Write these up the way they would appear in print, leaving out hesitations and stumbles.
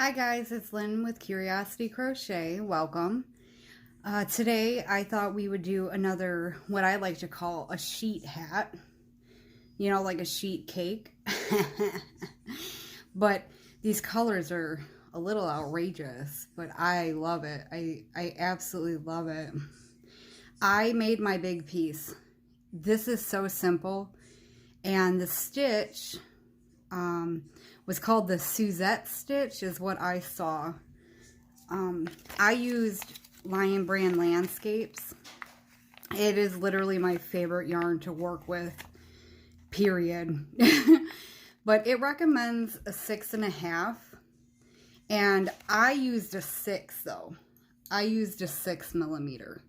Hi guys, it's Lynn with Curiosity Crochet. Welcome. Today I thought we would do another, what I like to call a sheet hat. You know, like a sheet cake. But these colors are a little outrageous, but I love it. I absolutely love it. I made my big piece. This is so simple. And the stitch was called the Suzette stitch is what I saw. I used Lion Brand Landscapes. It is literally my favorite yarn to work with, period. But it recommends a 6.5, and I used a 6 though. I used a 6mm,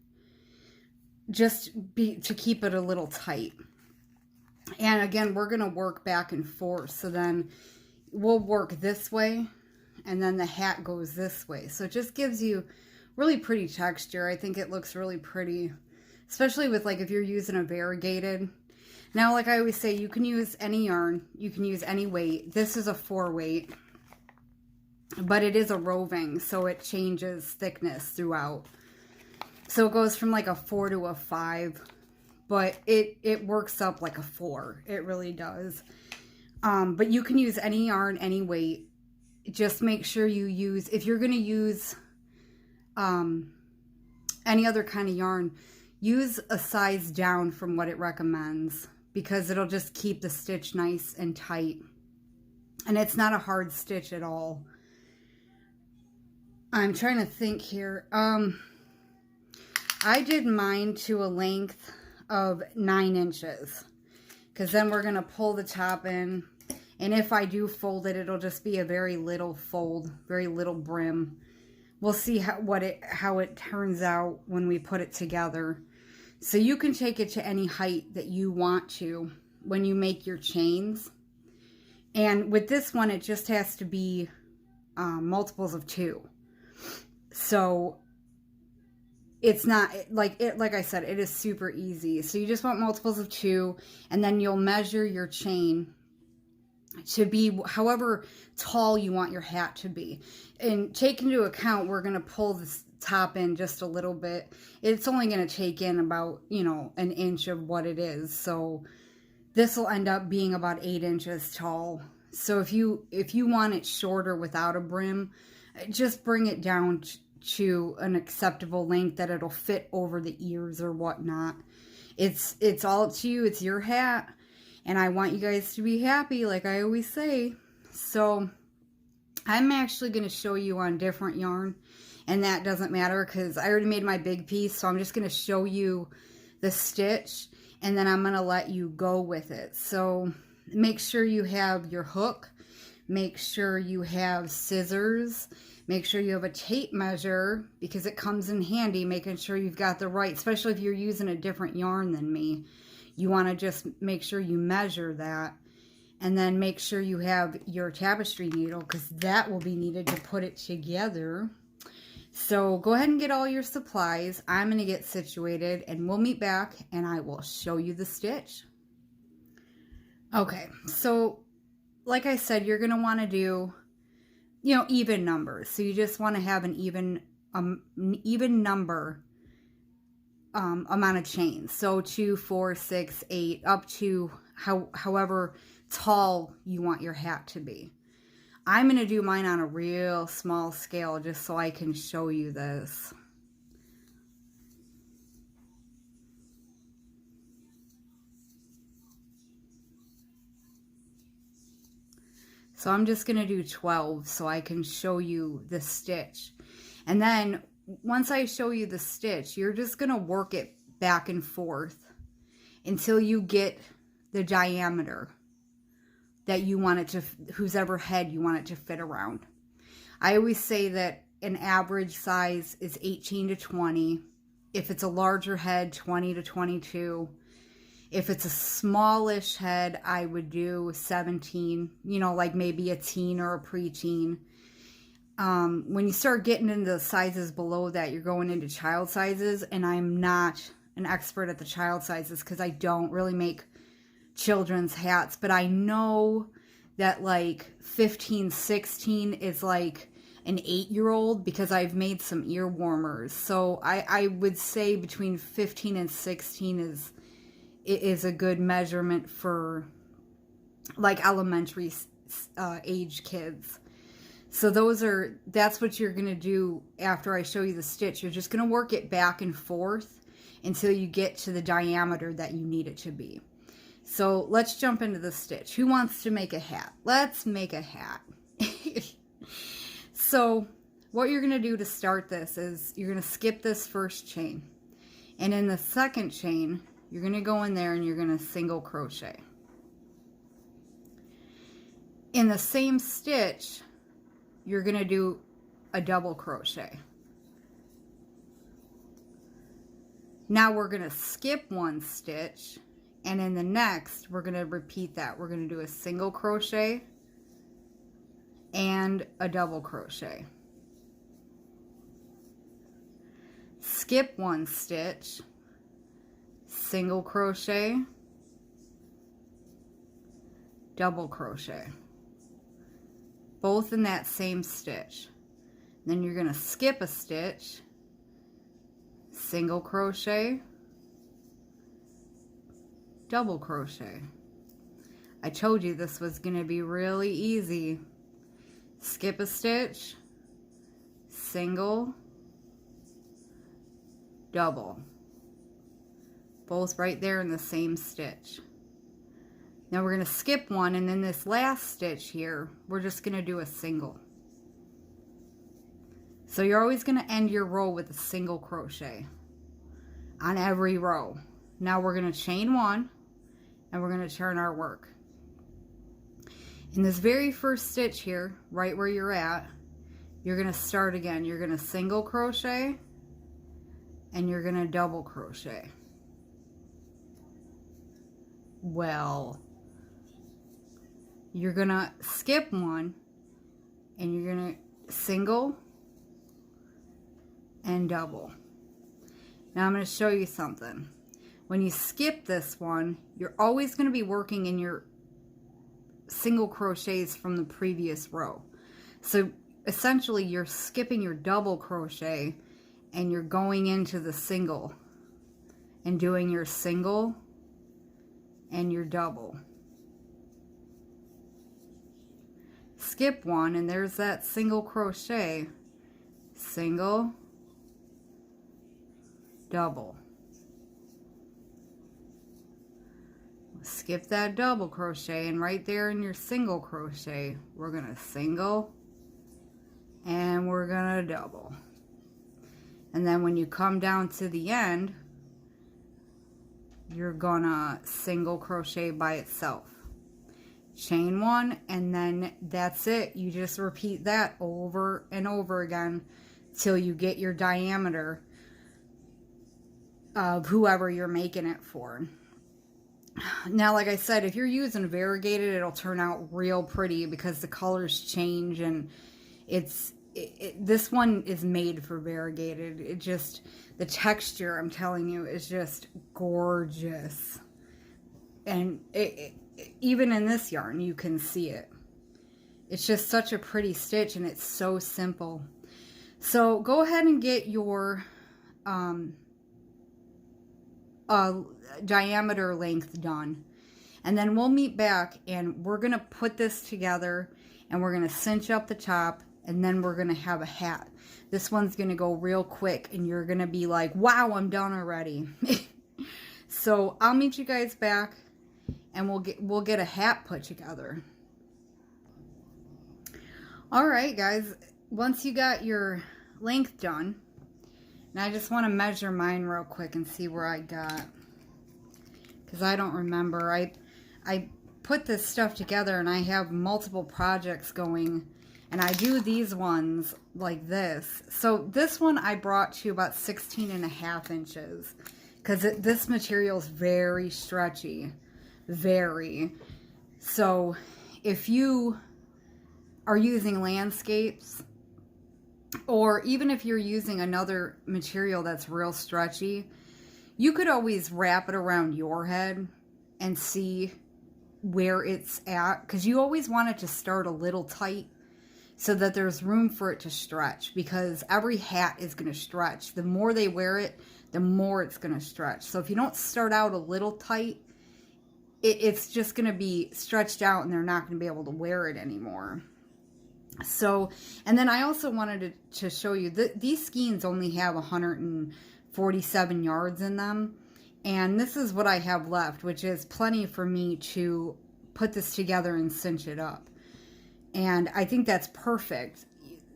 just to keep it a little tight. And again, we're gonna work back and forth, so then we'll work this way and then the hat goes this way, so it just gives you really pretty texture. I think it looks really pretty, especially with, like, if you're using a variegated. Now, like I always say, you can use any yarn, you can use any weight. This is a 4 weight, but it is a roving, so it changes thickness throughout, so it goes from like a 4 to a 5, but it works up like a 4. It really does. But you can use any yarn, any weight. Just make sure you use, if you're going to use any other kind of yarn, use a size down from what it recommends, because it'll just keep the stitch nice and tight. And it's not a hard stitch at all. I'm trying to think here. I did mine to a length of 9 inches, because then we're going to pull the top in. And if I do fold it, it'll just be a very little fold, very little brim. We'll see how it turns out when we put it together. So you can take it to any height that you want to when you make your chains. And with this one, it just has to be multiples of 2. So it's not like I said, it is super easy. So you just want multiples of 2, and then you'll measure your chain to be however tall you want your hat to be. And take into account, we're going to pull this top in just a little bit. It's only going to take in about, you know, an inch of what it is. So this will end up being about 8 inches tall. So if you want it shorter without a brim, just bring it down to an acceptable length that it'll fit over the ears or whatnot. It's all up to you. It's your hat. And I want you guys to be happy, like I always say. So I'm actually going to show you on different yarn. And that doesn't matter because I already made my big piece. So I'm just going to show you the stitch. And then I'm going to let you go with it. So make sure you have your hook. Make sure you have scissors. Make sure you have a tape measure, because it comes in handy, making sure you've got the right, especially if you're using a different yarn than me. You want to just make sure you measure that. And then make sure you have your tapestry needle, because that will be needed to put it together. So go ahead and get all your supplies. I'm going to get situated and we'll meet back and I will show you the stitch. Okay, so like I said, you're going to want to do, you know, even numbers. So you just want to have an even number amount of chains. So 2, 4, 6, 8, up to however tall you want your hat to be. I'm going to do mine on a real small scale just so I can show you this. So I'm just going to do 12 so I can show you the stitch. And then once I show you the stitch, you're just going to work it back and forth until you get the diameter that you want it to, whose ever head you want it to fit around. I always say that an average size is 18 to 20. If it's a larger head, 20 to 22. If it's a smallish head, I would do 17, you know, like maybe a teen or a preteen. When you start getting into the sizes below that, you're going into child sizes, and I'm not an expert at the child sizes because I don't really make children's hats, but I know that like 15, 16 is like an 8-year-old because I've made some ear warmers. So I would say between 15 and 16 is a good measurement for like elementary age kids. So that's what you're going to do after I show you the stitch. You're just going to work it back and forth until you get to the diameter that you need it to be. So let's jump into the stitch. Who wants to make a hat? Let's make a hat. So what you're going to do to start this is you're going to skip this first chain. And in the second chain, you're going to go in there and you're going to single crochet. In the same stitch, you're going to do a double crochet. Now we're going to skip one stitch, and in the next, we're going to repeat that. We're going to do a single crochet and a double crochet. Skip one stitch, single crochet, double crochet. Both in that same stitch. Then you're going to skip a stitch, single crochet, double crochet. I told you this was going to be really easy. Skip a stitch, single, double. Both right there in the same stitch. Now we're going to skip one, and then this last stitch here, we're just going to do a single. So you're always going to end your row with a single crochet on every row. Now we're going to chain one, and we're going to turn our work. In this very first stitch here, right where you're at, you're going to start again. You're going to single crochet, and you're going to double crochet. Well, you're going to skip one, and you're going to single and double. Now I'm going to show you something. When you skip this one, you're always going to be working in your single crochets from the previous row. So essentially you're skipping your double crochet and you're going into the single and doing your single and your double. Skip one, and there's that single crochet, single, double. Skip that double crochet, and right there in your single crochet, we're going to single and we're going to double. And then when you come down to the end, you're going to single crochet by itself. Chain one, and then that's it. You just repeat that over and over again till you get your diameter of whoever you're making it for. Now, like I said, if you're using variegated, it'll turn out real pretty because the colors change, and this one is made for variegated. It just, the texture, I'm telling you, is just gorgeous. And even in this yarn, you can see it. It's just such a pretty stitch, and it's so simple. So go ahead and get your diameter length done, and then we'll meet back, and we're gonna put this together, and we're gonna cinch up the top, and then we're gonna have a hat. This one's gonna go real quick, and you're gonna be like, wow, I'm done already. So I'll meet you guys back, and we'll get a hat put together. All right, guys, once you got your length done, now I just want to measure mine real quick and see where I got, because I don't remember. I put this stuff together, and I have multiple projects going, and I do these ones like this. So this one I brought to about 16.5 inches, because this material is very stretchy, very. So if you are using landscapes, or even if you're using another material that's real stretchy, you could always wrap it around your head and see where it's at, because you always want it to start a little tight so that there's room for it to stretch, because every hat is going to stretch. The more they wear it, the more it's going to stretch. So if you don't start out a little tight, it's just going to be stretched out and they're not going to be able to wear it anymore. So, and then I also wanted to show you that these skeins only have 147 yards in them. And this is what I have left, which is plenty for me to put this together and cinch it up. And I think that's perfect.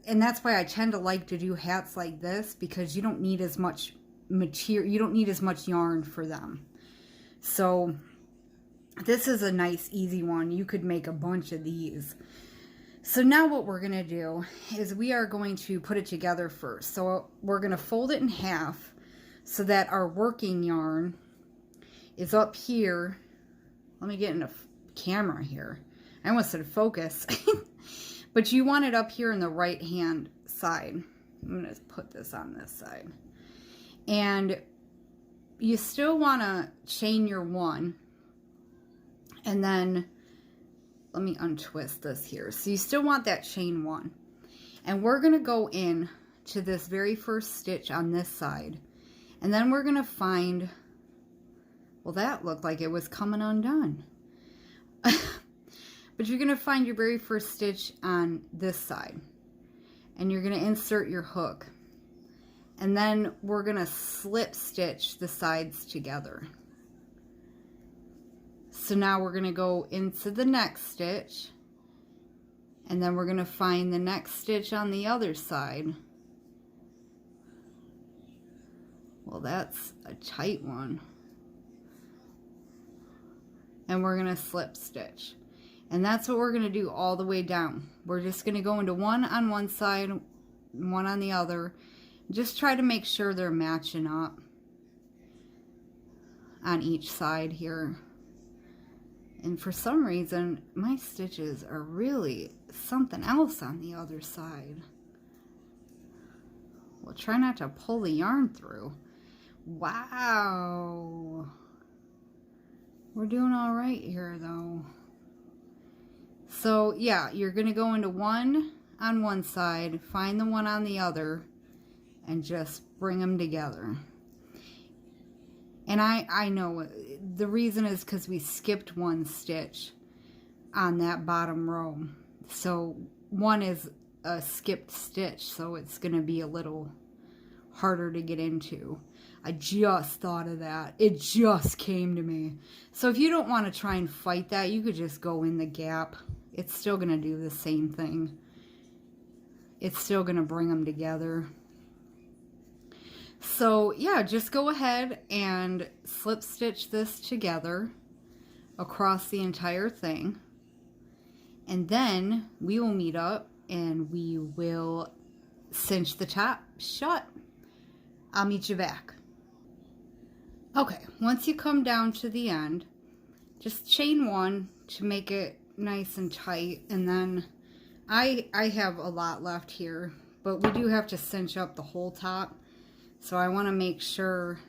And that's why I tend to like to do hats like this, because you don't need as much material, you don't need as much yarn for them. So this is a nice, easy one. You could make a bunch of these. So now what we're going to do is we are going to put it together first. So we're going to fold it in half so that our working yarn is up here. Let me get in a camera here. I almost said focus. But you want it up here in the right hand side. I'm going to put this on this side. And you still want to chain your one. And then let me untwist this here. So you still want that chain one. And we're going to go in to this very first stitch on this side. And then we're going to find, well, that looked like it was coming undone. But you're going to find your very first stitch on this side. And you're going to insert your hook. And then we're going to slip stitch the sides together. So now we're going to go into the next stitch, and then we're going to find the next stitch on the other side. Well, that's a tight one. And we're going to slip stitch. And that's what we're going to do all the way down. We're just going to go into one on one side, one on the other. Just try to make sure they're matching up on each side here. And for some reason, my stitches are really something else on the other side. Well, try not to pull the yarn through. Wow. We're doing all right here, though. So, yeah, you're going to go into one on one side, find the one on the other, and just bring them together. And I know the reason is because we skipped one stitch on that bottom row. So one is a skipped stitch, so it's going to be a little harder to get into. I just thought of that. It just came to me. So if you don't want to try and fight that, you could just go in the gap. It's still going to do the same thing. It's still going to bring them together. So yeah, just go ahead and slip stitch this together across the entire thing. And then we will meet up and we will cinch the top shut. I'll meet you back. Okay, once you come down to the end, just chain one to make it nice and tight. And then I have a lot left here, but we do have to cinch up the whole top. So I want to make sure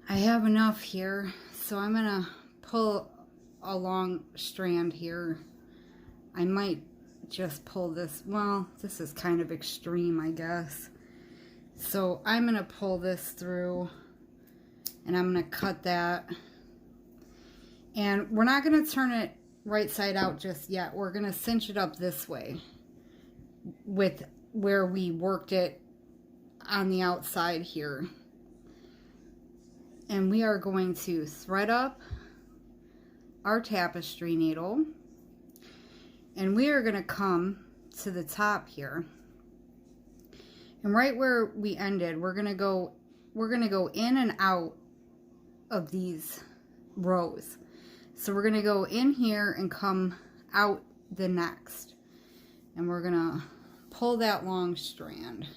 I have enough here. So I'm going to pull a long strand here. I might just pull this. Well, this is kind of extreme, I guess. So I'm going to pull this through and I'm going to cut that. And we're not going to turn it right side out just yet. We're going to cinch it up this way with where we worked it on the outside here. And we are going to thread up our tapestry needle, and we are going to come to the top here, and right where we ended, we're going to go in and out of these rows. So we're going to go in here and come out the next, and we're going to pull that long strand.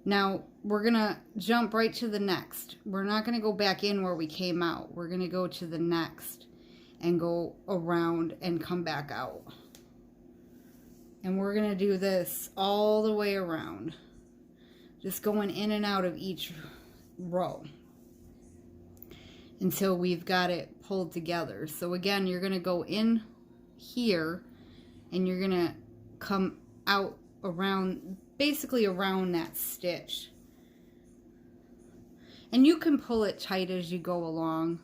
Now, we're going to jump right to the next. We're not going to go back in where we came out. We're going to go to the next and go around and come back out. And we're going to do this all the way around. Just going in and out of each row until we've got it pulled together. So again, you're going to go in here and you're gonna come out around, basically around that stitch. And you can pull it tight as you go along.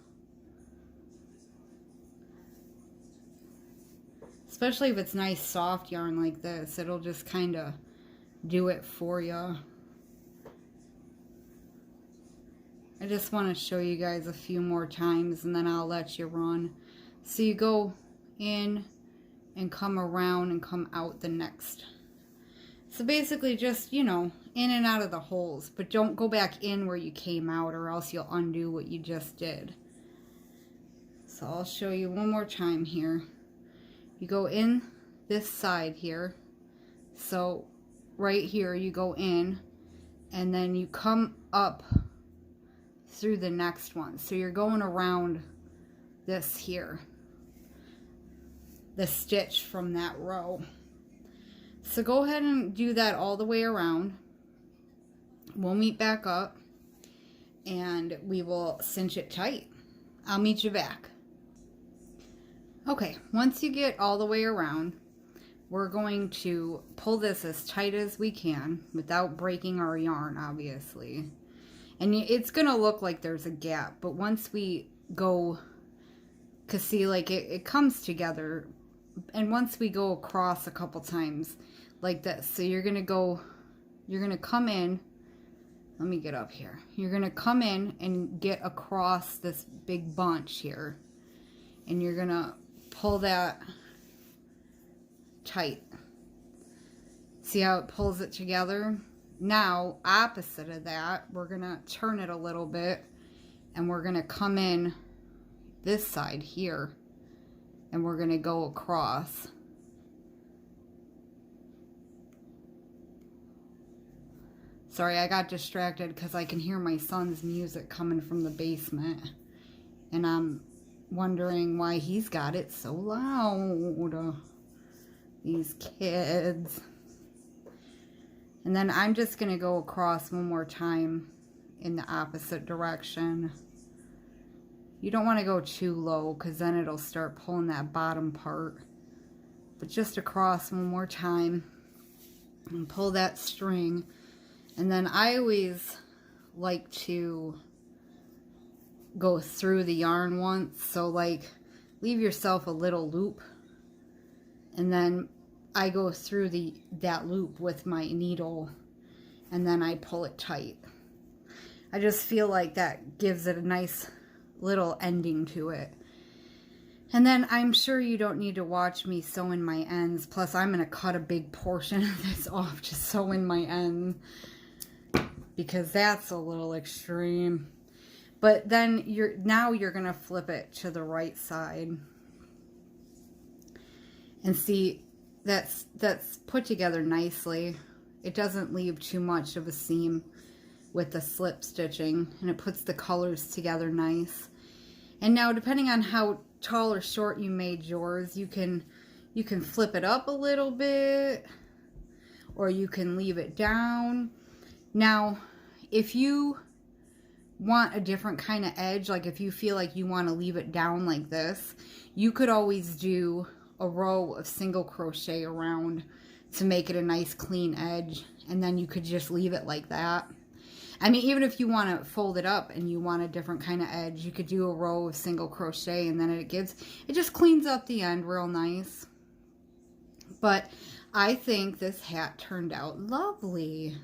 Especially if it's nice soft yarn like this, it'll just kind of do it for you. I just want to show you guys a few more times and then I'll let you run. So you go in and come around and come out the next. So basically just, you know, in and out of the holes, but don't go back in where you came out or else you'll undo what you just did. So I'll show you one more time here. You go in this side here. So right here you go in and then you come up through the next one. So you're going around this here, the stitch from that row. So go ahead and do that all the way around. We'll meet back up and we will cinch it tight. I'll meet you back. Okay, once you get all the way around, we're going to pull this as tight as we can without breaking our yarn, obviously. And it's going to look like there's a gap, but once we go, because see, like it comes together, and once we go across a couple times like this, so you're going to come in, let me get up here. You're going to come in and get across this big bunch here, and you're going to pull that tight. See how it pulls it together? Now, opposite of that, we're going to turn it a little bit and we're going to come in this side here and we're going to go across. Sorry, I got distracted because I can hear my son's music coming from the basement and I'm wondering why he's got it so loud. These kids. And then I'm just going to go across one more time in the opposite direction. You don't want to go too low because then it'll start pulling that bottom part. But just across one more time and pull that string. And then I always like to go through the yarn once. So like leave yourself a little loop. And then I go through that loop with my needle and then I pull it tight. I just feel like that gives it a nice little ending to it. And then I'm sure you don't need to watch me sew in my ends. Plus I'm going to cut a big portion of this off to sew in my ends because that's a little extreme. But then now you're going to flip it to the right side. And see, that's put together nicely. It doesn't leave too much of a seam with the slip stitching, and it puts the colors together nice. And now, depending on how tall or short you made yours, you can flip it up a little bit, or you can leave it down. Now, if you want a different kind of edge, like if you feel like you want to leave it down like this, you could always do a row of single crochet around to make it a nice clean edge, and then you could just leave it like that. I mean, even if you want to fold it up and you want a different kind of edge, you could do a row of single crochet and then it just cleans up the end real nice. But I think this hat turned out lovely.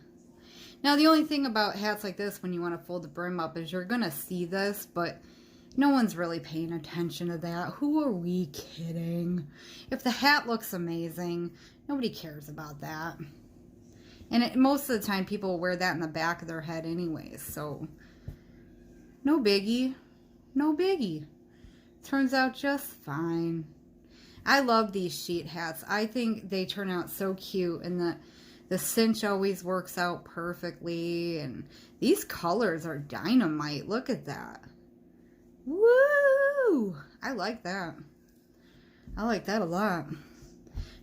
Now the only thing about hats like this when you want to fold the brim up is you're gonna see this, but no one's really paying attention to that. Who are we kidding? If the hat looks amazing, nobody cares about that. And most of the time, people wear that in the back of their head anyways. So, no biggie. No biggie. Turns out just fine. I love these sheet hats. I think they turn out so cute. And the cinch always works out perfectly. And these colors are dynamite. Look at that. Woo! I like that. I like that a lot.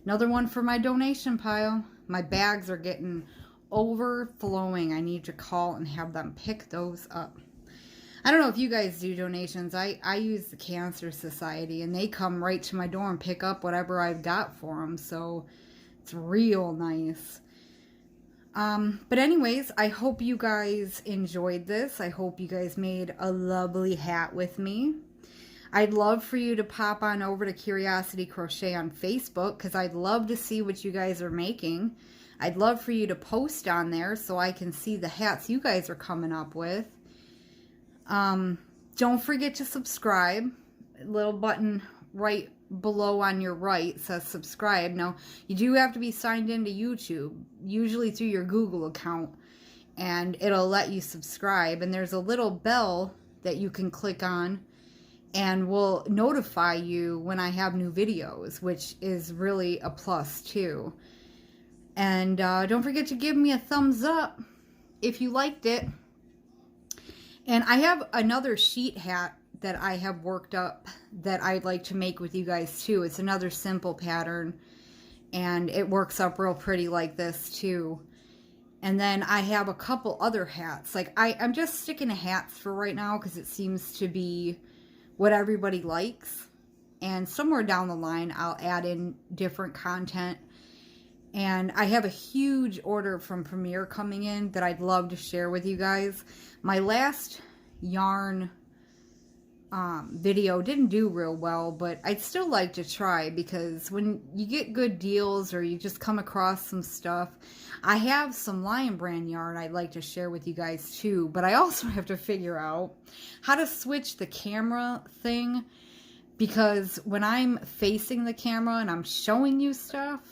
Another one for my donation pile. My bags are getting overflowing. I need to call and have them pick those up. I don't know if you guys do donations. I use the Cancer Society, and they come right to my door and pick up whatever I've got for them. So it's real nice. But anyways, I hope you guys enjoyed this. I hope you guys made a lovely hat with me. I'd love for you to pop on over to Curiosity Crochet on Facebook, because I'd love to see what you guys are making. I'd love for you to post on there so I can see the hats you guys are coming up with. Don't forget to subscribe. Little button right below on your right says subscribe. Now, you do have to be signed into YouTube, usually through your Google account, and it'll let you subscribe. And there's a little bell that you can click on, and will notify you when I have new videos, which is really a plus too. And don't forget to give me a thumbs up if you liked it. And I have another sheet hat that I have worked up that I'd like to make with you guys too. It's another simple pattern, and it works up real pretty like this too. And then I have a couple other hats. Like I'm just sticking to hats for right now because it seems to be what everybody likes. And somewhere down the line, I'll add in different content. And I have a huge order from Premier coming in that I'd love to share with you guys. My last yarn video didn't do real well, but I'd still like to try, because when you get good deals or you just come across some stuff, I have some Lion Brand yarn I'd like to share with you guys too. But I also have to figure out how to switch the camera thing, because when I'm facing the camera and I'm showing you stuff,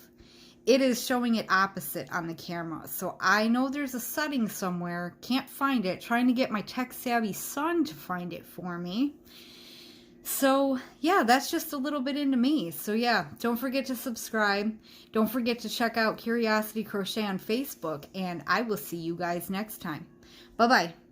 it is showing it opposite on the camera. So I know there's a setting somewhere, can't find it, trying to get my tech-savvy son to find it for me. So yeah, that's just a little bit into me. So yeah, don't forget to subscribe. Don't forget to check out Curiosity Crochet on Facebook, and I will see you guys next time. Bye-bye.